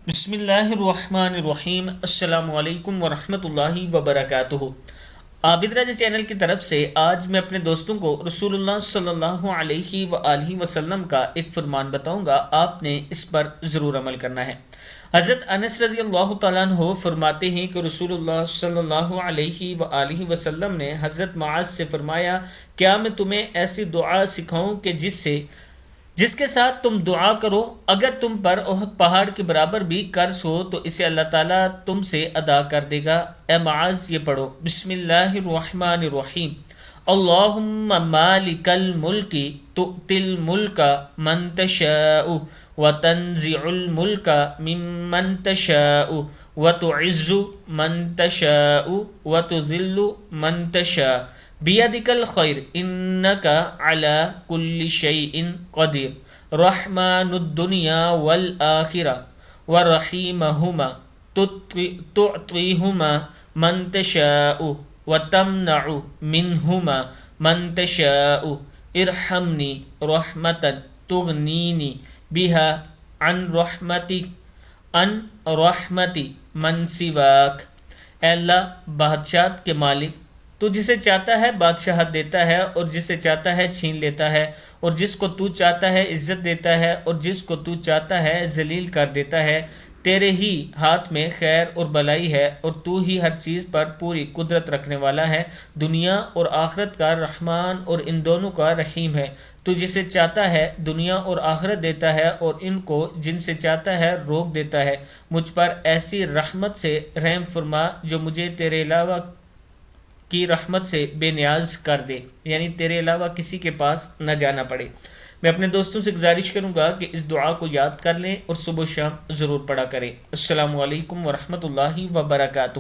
بسم اللہ الرحمن الرحیم۔ السلام علیکم ورحمۃ اللہ وبرکاتہ۔ عابد راجہ چینل کی طرف سے آج میں اپنے دوستوں کو رسول اللہ صلی اللہ علیہ وآلہ وسلم کا ایک فرمان بتاؤں گا، آپ نے اس پر ضرور عمل کرنا ہے۔ حضرت انس رضی اللہ تعالیٰ عنہ فرماتے ہیں کہ رسول اللہ صلی اللہ علیہ وآلہ وسلم نے حضرت معاذ سے فرمایا، کیا میں تمہیں ایسی دعا سکھاؤں کہ جس کے ساتھ تم دعا کرو، اگر تم پر احد پہاڑ کے برابر بھی قرض ہو تو اسے اللہ تعالیٰ تم سے ادا کر دے گا۔ اے معاذ یہ پڑھو، بسم اللہ الرحمن الرحیم، اللہم مالک الملک تؤتی الملک من تشاء وتنزع الملک ممن تشاء وتعز من تشاء وتذل من تشاء بیدک الخیر انک علی کل شیء قدیر، رحمن الدنیا والآخرہ ورحیمہما تعطیہما من تشاء وتمنع منہما من تشاء، ارحمنی رحمتا تغنینی بہا عن رحمتی من سواک۔ اے اللہ بادشاہت کے مالک، تو جسے چاہتا ہے بادشاہت دیتا ہے اور جسے چاہتا ہے چھین لیتا ہے، اور جس کو تو چاہتا ہے عزت دیتا ہے اور جس کو تو چاہتا ہے ذلیل کر دیتا ہے۔ تیرے ہی ہاتھ میں خیر اور بلائی ہے اور تو ہی ہر چیز پر پوری قدرت رکھنے والا ہے، دنیا اور آخرت کا رحمان اور ان دونوں کا رحیم ہے۔ تو جسے چاہتا ہے دنیا اور آخرت دیتا ہے اور ان کو جن سے چاہتا ہے روک دیتا ہے۔ مجھ پر ایسی رحمت سے رحم فرما جو مجھے تیرے علاوہ کی رحمت سے بے نیاز کر دے، یعنی تیرے علاوہ کسی کے پاس نہ جانا پڑے۔ میں اپنے دوستوں سے گزارش کروں گا کہ اس دعا کو یاد کر لیں اور صبح و شام ضرور پڑھا کریں۔ السلام علیکم ورحمۃ اللہ وبرکاتہ۔